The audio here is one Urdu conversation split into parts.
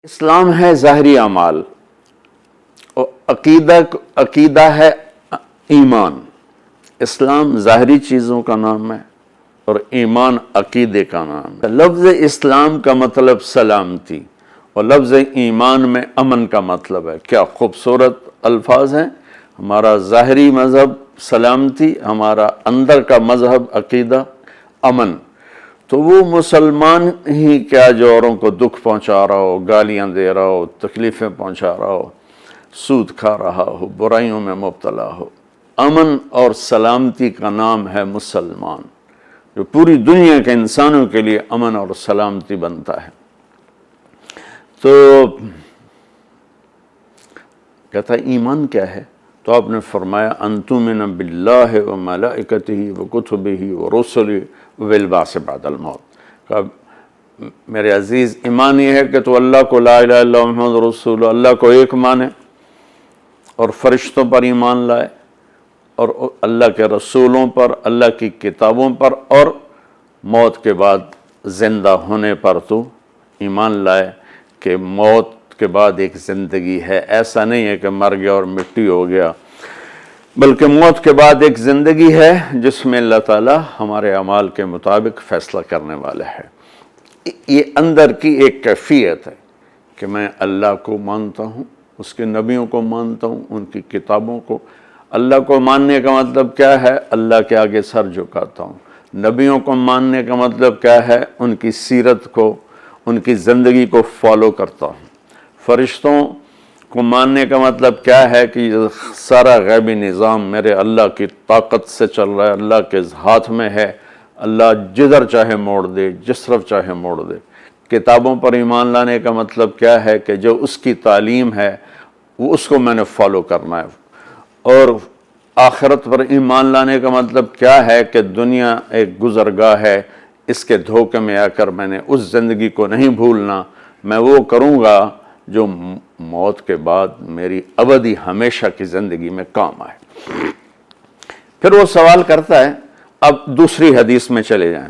اسلام ہے ظاہری اعمال اور عقیدہ ہے ایمان۔ اسلام ظاہری چیزوں کا نام ہے اور ایمان عقیدے کا نام ہے۔ لفظ اسلام کا مطلب سلامتی اور لفظ ایمان میں امن کا مطلب ہے۔ کیا خوبصورت الفاظ ہیں۔ ہمارا ظاہری مذہب سلامتی، ہمارا اندر کا مذہب عقیدہ امن۔ تو وہ مسلمان ہی کیا جو اوروں کو دکھ پہنچا رہا ہو، گالیاں دے رہا ہو، تکلیفیں پہنچا رہا ہو، سود کھا رہا ہو، برائیوں میں مبتلا ہو۔ امن اور سلامتی کا نام ہے مسلمان، جو پوری دنیا کے انسانوں کے لیے امن اور سلامتی بنتا ہے۔ تو کہتا ہے ایمان کیا ہے؟ تو آپ نے فرمایا ان تؤمن باللہ و ملائکتہ و کتبہ و رسلہ والبعث بعد الموت۔ میرے عزیز، ایمان یہ ہے کہ تو اللہ کو لا الہ الا اللہ محمد رسول اللہ کو ایک مانے اور فرشتوں پر ایمان لائے اور اللہ کے رسولوں پر، اللہ کی کتابوں پر اور موت کے بعد زندہ ہونے پر تو ایمان لائے کہ موت کے بعد ایک زندگی ہے۔ ایسا نہیں ہے کہ مر گیا اور مٹی ہو گیا، بلکہ موت کے بعد ایک زندگی ہے جس میں اللہ تعالیٰ ہمارے اعمال کے مطابق فیصلہ کرنے والا ہے۔ یہ اندر کی ایک کیفیت ہے کہ میں اللہ کو مانتا ہوں، اس کے نبیوں کو مانتا ہوں، ان کی کتابوں کو۔ اللہ کو ماننے کا مطلب کیا ہے؟ اللہ کے آگے سر جھکاتا ہوں۔ نبیوں کو ماننے کا مطلب کیا ہے؟ ان کی سیرت کو، ان کی زندگی کو فالو کرتا ہوں۔ فرشتوں کو ماننے کا مطلب کیا ہے کہ سارا غیبی نظام میرے اللہ کی طاقت سے چل رہا ہے، اللہ کے ہاتھ میں ہے، اللہ جدھر چاہے موڑ دے، جس طرف چاہے موڑ دے۔ کتابوں پر ایمان لانے کا مطلب کیا ہے کہ جو اس کی تعلیم ہے وہ اس کو میں نے فالو کرنا ہے۔ اور آخرت پر ایمان لانے کا مطلب کیا ہے کہ دنیا ایک گزرگاہ ہے، اس کے دھوکے میں آ کر میں نے اس زندگی کو نہیں بھولنا، میں وہ کروں گا جو موت کے بعد میری ابدی ہمیشہ کی زندگی میں کام آئے۔ پھر وہ سوال کرتا ہے، اب دوسری حدیث میں چلے جائیں۔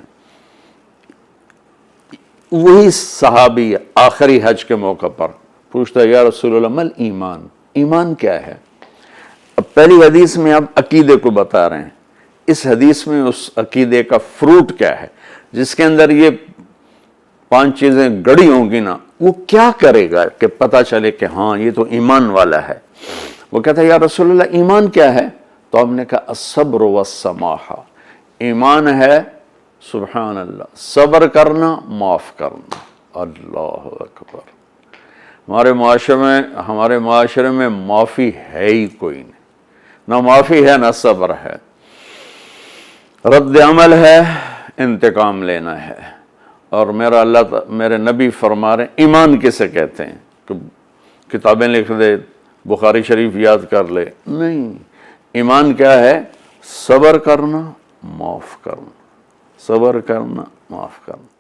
وہی صحابی آخری حج کے موقع پر پوچھتا ہے، یا رسول اللہ مل ایمان، ایمان کیا ہے؟ اب پہلی حدیث میں آپ عقیدے کو بتا رہے ہیں، اس حدیث میں اس عقیدے کا فروٹ کیا ہے جس کے اندر یہ 5 چیزیں گڑی ہوں گی نا، وہ کیا کرے گا کہ پتہ چلے کہ ہاں یہ تو ایمان والا ہے؟ وہ کہتا ہے یا رسول اللہ ایمان کیا ہے؟ تو آپ نے کہا الصبر والسماحہ، ایمان ہے سبحان اللہ صبر کرنا، معاف کرنا۔ اللہ اکبر۔ ہمارے معاشرے میں معافی ہے ہی کوئی نہیں، نہ معافی ہے نہ صبر ہے، رد عمل ہے، انتقام لینا ہے۔ اور میرے نبی فرما رہے ہیں ایمان کسے کہتے ہیں کہ کتابیں لکھ دے، بخاری شریف یاد کر لے، نہیں۔ ایمان کیا ہے؟ صبر کرنا، معاف کرنا، صبر کرنا، معاف کرنا۔